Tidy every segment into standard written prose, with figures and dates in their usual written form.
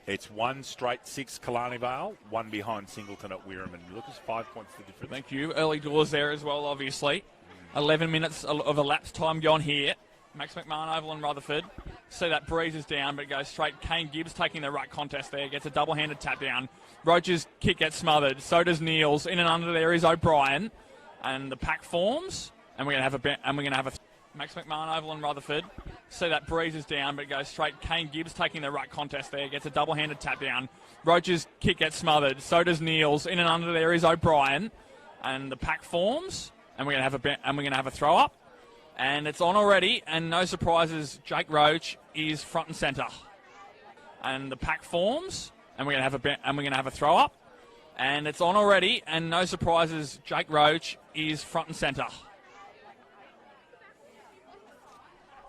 It's 1 straight 6 Killarney Vale, 1 behind Singleton at Wirram. And look, it's 5 points the difference. Thank you. Early doors there as well, obviously. 11 minutes of elapsed time gone here. Max McMahon Oval and Rutherford. See that breezes down, but it goes straight. Kane Gibbs taking the ruck contest there. Gets a double-handed tap down. Roach's kick gets smothered. So does Neal's. In and under there is O'Brien. And the pack forms. And we're going to have a Max McMahon Oval and Rutherford. See that breezes down, but it goes straight. Kane Gibbs taking the ruck contest there. Gets a double-handed tap down. Roach's kick gets smothered. So does Neal's. In and under there is O'Brien. And the pack forms. And we're going to have a throw up. And it's on already, and no surprises, Jake Roach is front and centre. And the pack forms, and we're going to have a throw up. And it's on already, and no surprises, Jake Roach is front and centre.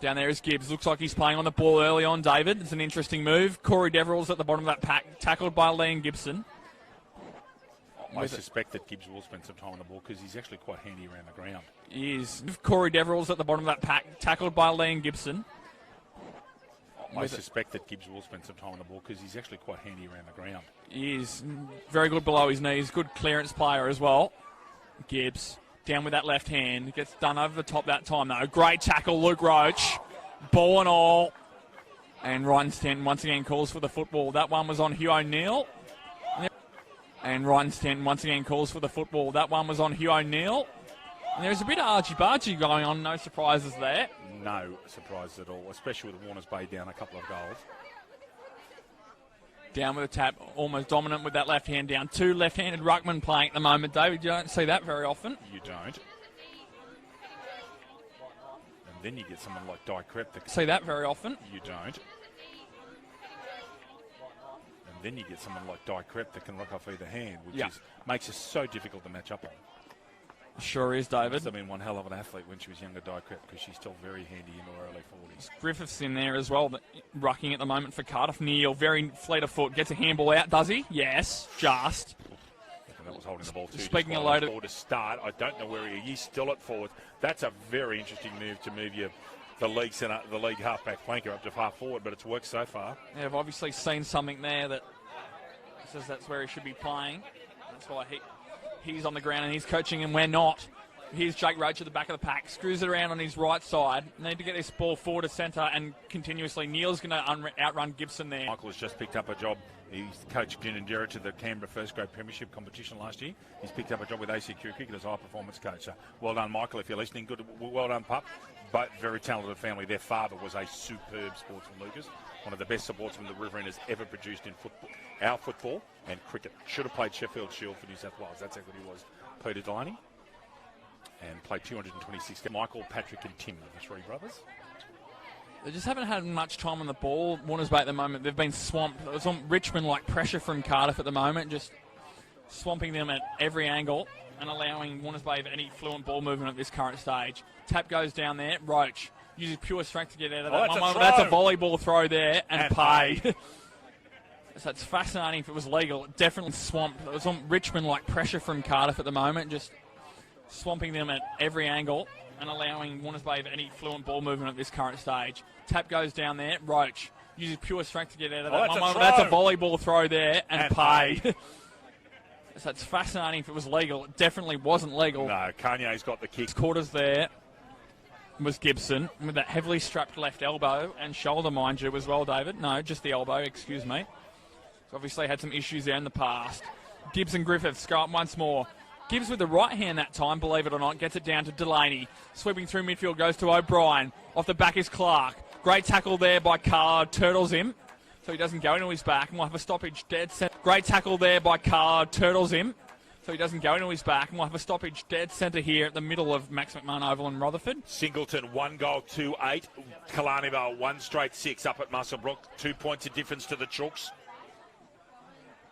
Down there is Gibbs. Looks like he's playing on the ball early on, David. It's an interesting move. Corey Deverell's at the bottom of that pack, tackled by Liam Gibson. I suspect that Gibbs will spend some time on the ball because he's actually quite handy around the ground. He is. Corey Deverell's at the bottom of that pack, tackled by Liam Gibson. I suspect that Gibbs will spend some time on the ball because he's actually quite handy around the ground. He is very good below his knees. Good clearance player as well. Gibbs down with that left hand. Gets done over the top that time though. Great tackle, Luke Roach. Ball and all. And Ryan Stanton once again calls for the football. That one was on Hugh O'Neill. And Ryan Stanton once again calls for the football. That one was on Hugh O'Neill. And there's a bit of argy-bargy going on. No surprises there. No surprises at all, especially with Warners Bay down a couple of goals. Down with a tap, almost dominant with that left hand down. 2 left-handed ruckmen playing at the moment, David. You don't see that very often. You don't. And then you get someone like Di Crep that see that very often. You don't. Then you get someone like Di Crep that can look off either hand, which makes it so difficult to match up on. Sure is, David. Must have been one hell of an athlete when she was younger, Di Crep, because she's still very handy in her early 40s. Griffiths in there as well, rucking at the moment for Cardiff. Neal, very fleet of foot, gets a handball out, does he? Yes, just. And that was holding the ball too. Speaking of loaded to start, I don't know where he's still at forward. That's a very interesting move to move the league centre, the league half-back flanker up to half forward, but it's worked so far. Yeah, I've obviously seen something there that says that's where he should be playing. That's why he's on the ground and he's coaching and we're not. Here's Jake Roach at the back of the pack. Screws it around on his right side. Need to get this ball forward to centre and continuously. Neal's going to outrun Gibson there. Michael has just picked up a job. He's coached Ginninderra to the Canberra First Grade Premiership competition last year. He's picked up a job with ACQ Cricket as a high-performance coach. So well done, Michael, if you're listening. Good, well done, pup. But very talented family. Their father was a superb sportsman, Lucas. One of the best sportsmen the Riverine has ever produced in football, our football and cricket. Should have played Sheffield Shield for New South Wales. That's exactly what he was. Peter Delaney. And played 226 games. Michael, Patrick and Tim, the 3 brothers. They just haven't had much time on the ball. Warners Bay at the moment, they've been swamped. It's on Richmond-like pressure from Cardiff at the moment, just swamping them at every angle and allowing Warners Bay any fluent ball movement at this current stage. Tap goes down there. Roach uses pure strength to get out of that. That's a volleyball throw there and paid. So it's fascinating if it was legal. It definitely swamped. It was on Richmond-like pressure from Cardiff at the moment, just swamping them at every angle and allowing Warners Bay any fluent ball movement at this current stage. Tap goes down there. Roach uses pure strength to get out of that. That's a volleyball throw there and paid. So it's fascinating if it was legal. It definitely wasn't legal. No, Kanye's got the kick. Quarters there was Gibson with that heavily strapped left elbow and shoulder, mind you, as well, David. No, just the elbow, excuse me. So obviously had some issues there in the past. Gibbs and Griffiths go up once more. Gibbs with the right hand that time, believe it or not, gets it down to Delaney. Sweeping through midfield goes to O'Brien. Off the back is Clark. Great tackle there by Carr. Turtles him, so he doesn't go into his back. And we'll have a stoppage dead centre. Great tackle there by Carr. Turtles him, so he doesn't go into his back. And we'll have a stoppage dead centre here at the middle of Max McMahon Oval in Rutherford. Singleton, 1 goal, 2-8. Killarney Vale, 1 straight 6 up at Muswellbrook. 2 points of difference to the Chooks.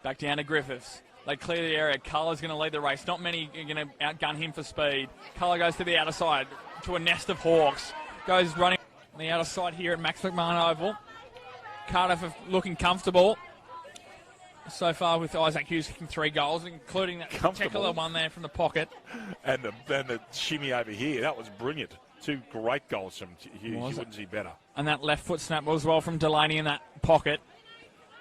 Back down to Griffiths. They clear the area. Carla's going to lead the race. Not many are going to outgun him for speed. Carla goes to the outer side, to a nest of Hawks. Goes running on the outer side here at Max McMahon Oval. Cardiff looking comfortable so far with Isaac Hughes kicking 3 goals, including that particular one there from the pocket. And the shimmy over here, that was brilliant. 2 great goals from Hughes. You wouldn't see better. And that left foot snap as well from Delaney in that pocket.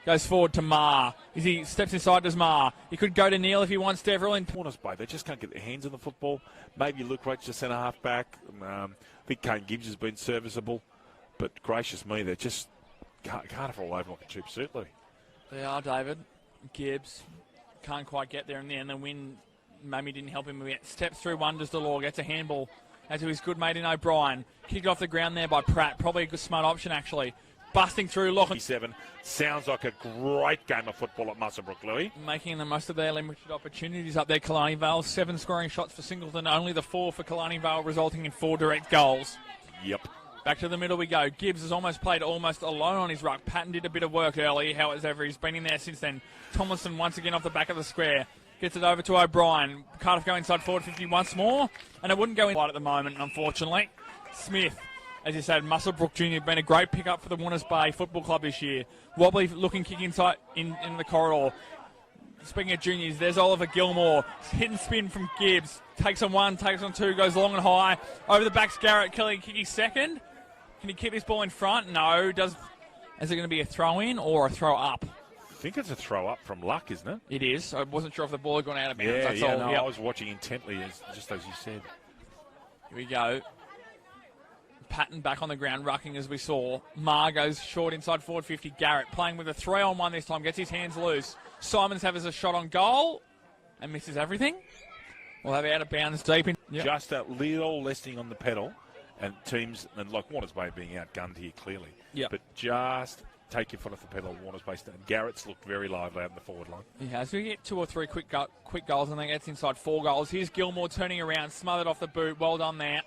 Goes forward to Ma. As he steps inside, does Ma. He could go to Neil if he wants to. Everyone. Warners Bay, they just can't get their hands on the football. Maybe Luke Roach, the centre half back. I think Kane Gibbs has been serviceable. But gracious me, they just can't fall over like a cheap suit, Louis. They are, David. Gibbs can't quite get there in the end. The win maybe didn't help him yet. Steps through one, does Delore. Gets a handball out to his good mate in O'Brien. Kicked off the ground there by Pratt. Probably a good smart option, actually. Busting through Lachlan. 7 sounds like a great game of football at Muswellbrook, Louis. Making the most of their limited opportunities up there, Killarney Vale. 7 scoring shots for Singleton, only the 4 for Killarney Vale, resulting in 4 direct goals. Yep. Back to the middle we go. Gibbs has almost played almost alone on his ruck. Patton did a bit of work early. However, he's been in there since then. Tomlinson once again off the back of the square. Gets it over to O'Brien. Cardiff go inside forward 50 once more. And it wouldn't go in at the moment, unfortunately. Smith, as you said, Muswellbrook Jr. been a great pickup for the Warners Bay Football Club this year. Wobbly looking kick inside in the corridor. Speaking of juniors, there's Oliver Gilmore. Hit and spin from Gibbs. Takes on 1, takes on 2, goes long and high. Over the back's Garrett Kelly kicking second. Can he keep this ball in front? No. Is it going to be a throw-in or a throw-up? I think it's a throw-up from Luck, isn't it? It is. I wasn't sure if the ball had gone out of bounds. Yeah, That's yeah, all. no, Yep. I was watching intently, just as you said. Here we go. Patton back on the ground, rucking as we saw. Ma goes short inside forward 50. Garrett playing with a 3-on-1 this time. Gets his hands loose. Simons has a shot on goal and misses everything. We'll have out of bounds deep in. Yep. Just a little lessening on the pedal. And teams, and like Warners Bay being outgunned here clearly. Yep. But just take your foot off the pedal, Warners Bay. And Garrett's looked very lively out in the forward line. He has. We get 2 or 3 quick goals, and then gets inside 4 goals. Here's Gilmore turning around, smothered off the boot. Well done there.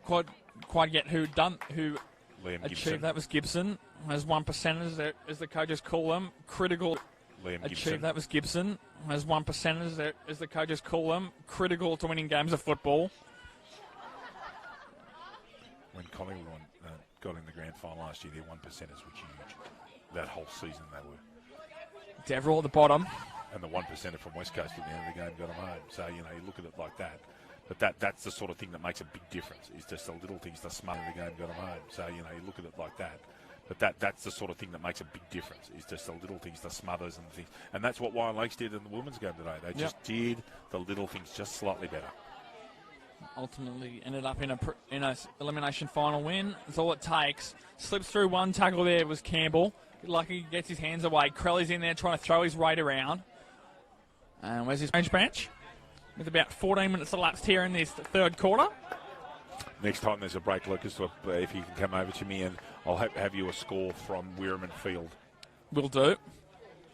Quite yet who Liam achieved Gibson. that was Gibson. As 1%ers, as the coaches call them, critical. Liam Achieved Gibson. that was Gibson. As 1%ers, as the coaches call them, critical to winning games of football. When Collingwood got in the grand final last year, their 1%ers were huge. That whole season they were. Deverell at the bottom. And the 1%er from West Coast at the end of the game got them home. So, you look at it like that. But that's the sort of thing that makes a big difference, is just the little things that smother the game got them home. So, you look at it like that. But that's the sort of thing that makes a big difference, is just the little things, the smothers and the things. And that's what Wine Lakes did in the women's game today. They just did the little things just slightly better. Ultimately ended up in a elimination final win. That's all it takes. Slips through one tackle there was Campbell. Lucky he gets his hands away. Crowley's in there trying to throw his weight around. And where's his range branch? With about 14 minutes elapsed here in this third quarter. Next time there's a break, Lucas, if you can come over to me, and I'll have you a score from Weirman Field. Will do.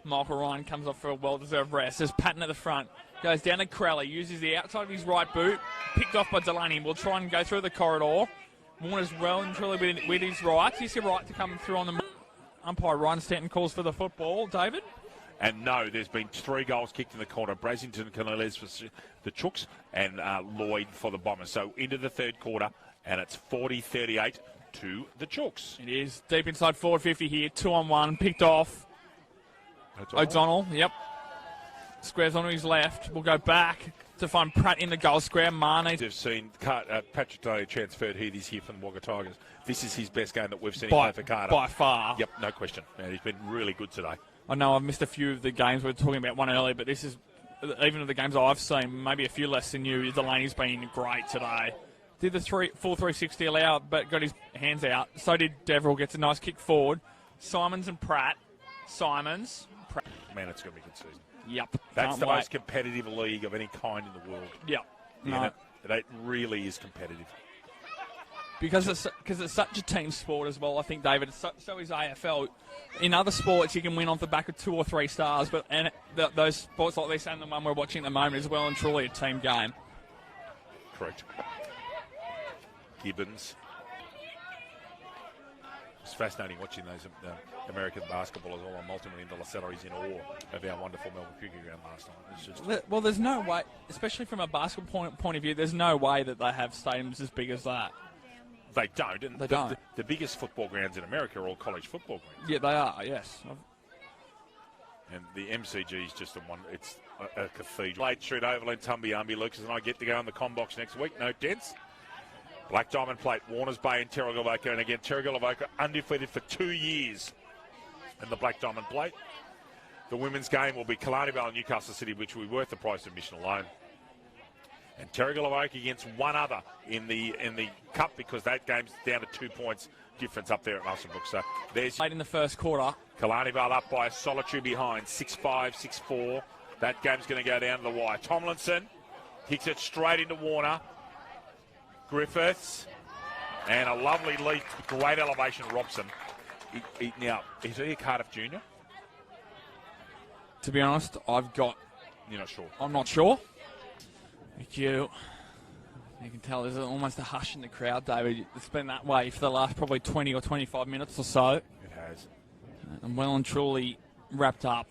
Michael Ryan comes off for a well-deserved rest. There's Patton at the front. Goes down to Crowley. Uses the outside of his right boot. Picked off by Delaney. Will try and go through the corridor. Warner's well and truly with his rights. He's got right to come through on the... Umpire Ryan Stanton calls for the football. David? And no, there's been 3 goals kicked in the corner. Brasington, Canales for the Chooks, and Lloyd for the Bombers. So into the third quarter, and it's 40-38 to the Chooks. It is deep inside forward 50 here. 2-on-1. Picked off. O'Donnell, yep. Squares onto his left. We'll go back to find Pratt in the goal square. Marnie. They've seen Patrick Day transferred here this year from the Wagga Tigers. This is his best game that we've seen him play for Carter. By far. Yep, no question. Man, he's been really good today. I know I've missed a few of the games. We were talking about one earlier, but this is, even of the games I've seen, maybe a few less than you, Delaney's been great today. Did the full 360 allow, but got his hands out. So did Deverell. Gets a nice kick forward. Simons and Pratt. Simons. Pratt. Man, it's going to be a good season. Yep. That's the most competitive league of any kind in the world. Yep. No. It really is competitive. Because it's such a team sport as well, I think, David. So is AFL. In other sports, you can win off the back of 2 or 3 stars, but those sports like this and the one we're watching at the moment is well and truly a team game. Correct. Gibbons. It's fascinating watching those American basketballers all on multi-million dollar salaries in awe of our wonderful Melbourne Cricket Ground last night. It's just... Well, there's no way, especially from a basketball point of view, there's no way that they have stadiums as big as that. They don't. And they don't. The biggest football grounds in America are all college football grounds. Yeah, they are, yes. And the MCG is just it's a cathedral. Late Street Oval in Tumbiambi, Lucas and I get to go in the Combox next week. No dents. Black Diamond Plate, Warners Bay and Terragalovoca. And again, Terragalovoca undefeated for 2 years. and the Black Diamond Plate. The women's game will be Killarney Vale and Newcastle City, which will be worth the price of admission alone. And Terrigal Oak against one other in the cup, because that game's down to 2 points difference up there at Musselbrook. So there's Late in the first quarter. Killarney Vale up by a solitary behind, 6-5, 6-4. That game's going to go down to the wire. Tomlinson kicks it straight into Warner. Griffiths, and a lovely leap, great elevation, Robson. Now, is he a Cardiff junior? To be honest, You're not sure? I'm not sure. You can tell there's almost a hush in the crowd, David. It's been that way for the last probably 20 or 25 minutes or so. It has. And well and truly wrapped up.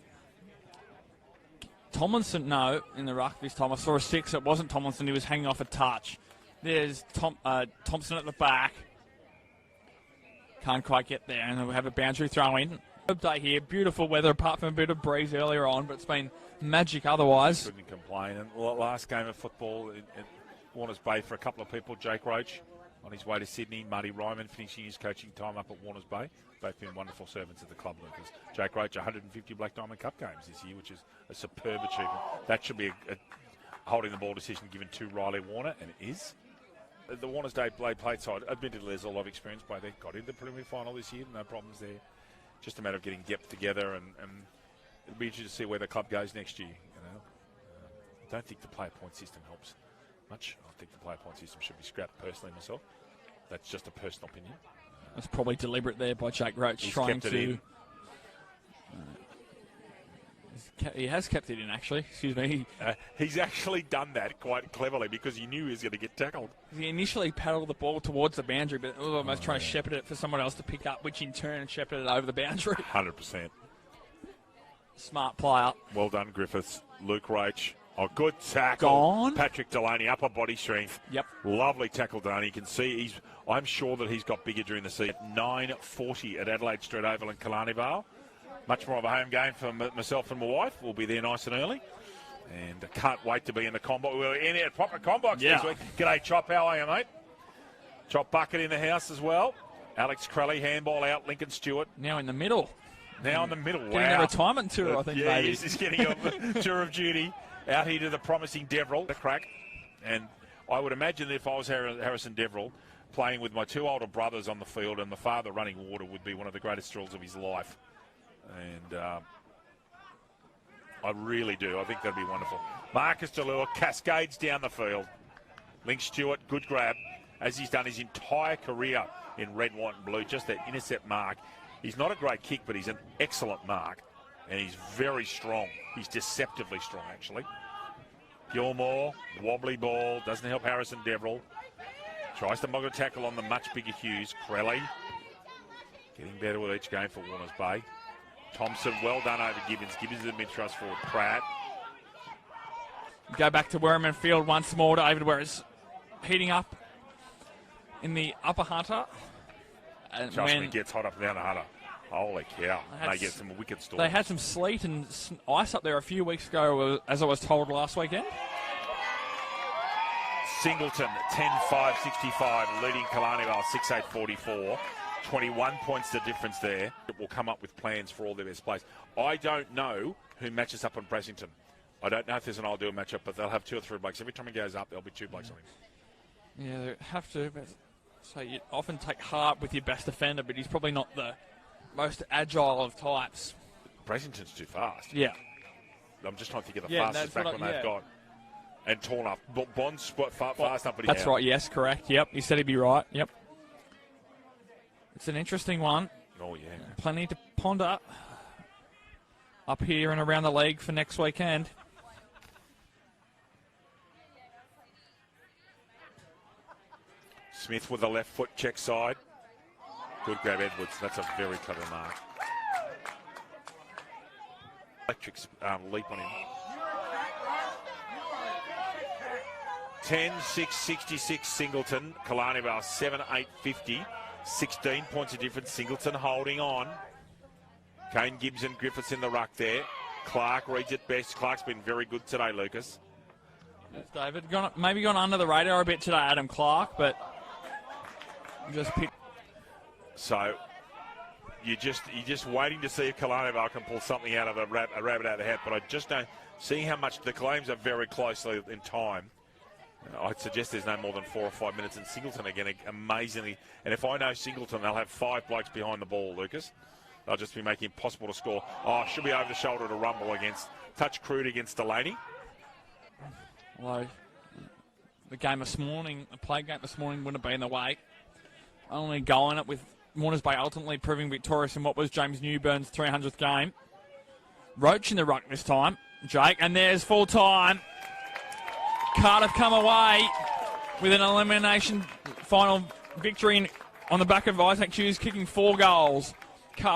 Tomlinson, no, in the ruck this time. I saw a 6. It wasn't Tomlinson. He was hanging off a touch. There's Thompson at the back. Can't quite get there. And then we have a boundary throw in. Day here. Beautiful weather apart from a bit of breeze earlier on, but it's been magic otherwise. Couldn't complain. And last game of football in Warners Bay for a couple of people, Jake Roach on his way to Sydney, Marty Ryman finishing his coaching time up at Warners Bay. Both been wonderful servants at the club, Lucas. Jake Roach, 150 Black Diamond Cup games this year, which is a superb achievement. That should be a holding the ball decision given to Riley Warner, and it is. The Warners Day played side, admittedly there's a lot of experience by there. Got into the preliminary final this year, no problems there. Just a matter of getting depth together, and it'll be interesting to see where the club goes next year. I don't think the player point system helps much. I think the player point system should be scrapped personally myself. That's just a personal opinion. It's probably deliberate there by Jake Roach trying to. He has kept it in, actually. Excuse me. He's actually done that quite cleverly because he knew he was going to get tackled. He initially paddled the ball towards the boundary, but was almost trying to shepherd it for someone else to pick up, which in turn shepherded it over the boundary. 100%. Smart player. Well done, Griffiths. Luke Roach. Oh, good tackle. Gone. Patrick Delaney, upper body strength. Yep. Lovely tackle, Delaney. You can see I'm sure that he's got bigger during the season. 9:40 at Adelaide Street Oval in Killarney Vale. Much more of a home game for myself and my wife. We'll be there nice and early. And I can't wait to be in the combo. We're in a proper combo next week. G'day, Chop. How are you, mate? Chop Bucket in the house as well. Alex Crowley, handball out. Lincoln Stewart. Now in the middle. Now in the middle. Getting a retirement tour, I think, yeah, maybe. He's getting a tour of duty. Out here to the promising Deverill, the crack. And I would imagine that if I was Harrison Deverill, playing with my two older brothers on the field and the father running water would be one of the greatest thrills of his life. And I really do. I think that'd be wonderful. Marcus Delure cascades down the field. Link Stewart, good grab, as he's done his entire career in red, white and blue. Just that intercept mark. He's not a great kick, but he's an excellent mark. And he's very strong. He's deceptively strong, actually. Gilmore, wobbly ball, doesn't help Harrison Deverill. Tries to mug a tackle on the much bigger Hughes. Crelly getting better with each game for Warners Bay. Thompson, well done over Gibbons. Gibbons is the mid-thrust forward. Pratt. Go back to Werriman Field once more. David Ware is heating up in the upper Hunter. And Trust me, gets hot up and down the Hunter. Holy cow. They get some wicked storms. They had some sleet and ice up there a few weeks ago, as I was told last weekend. Singleton, 10-5-65, leading Killarney Vale, 6-8-44. 21 points the difference there. It will come up with plans for all their best players. I don't know who matches up on Brassington. I don't know if there's an ideal matchup, but they'll have 2 or 3 blokes. Every time he goes up, there'll be 2 blokes on him. Yeah, they have to. But so you often take heart with your best defender, but he's probably not the most agile of types. Brassington's too fast. Yeah. I'm just trying to think of the fastest back one they've got. And tall enough. Bond's fast enough, but that's right, yes, correct. Yep, he said he'd be right. Yep. It's an interesting one. Oh, yeah. Plenty to ponder up here and around the league for next weekend. Smith with the left foot, check side. Good grab, Edwards. That's a very clever mark. Electric leap on him. 10-6-66 Singleton. Killarney Vale 7-8-50. 16 points of difference. Singleton holding on. Kane Gibbs and Griffiths in the ruck there. Clark reads it best. Clark's been very good today, Lucas. Yes, David. Maybe gone under the radar a bit today, Adam Clark, but just picked. So, you're just waiting to see if Kalanoval can pull something out of a rabbit out of the hat. But I just don't see how much the claims are very closely in time. I'd suggest there's no more than 4 or 5 minutes in Singleton again, amazingly. And if I know Singleton, they'll have 5 blokes behind the ball, Lucas. They'll just be making it impossible to score. Oh, should be over the shoulder to Rumble against, touch crude against Delaney. Although the game this morning, the play game this morning wouldn't have been the way. Only goal in it with Mourners Bay ultimately proving victorious in what was James Newburn's 300th game. Roach in the ruck this time, Jake, and there's full time. Cardiff come away with an elimination final victory on the back of Isaac Hughes kicking 4 goals. Cardiff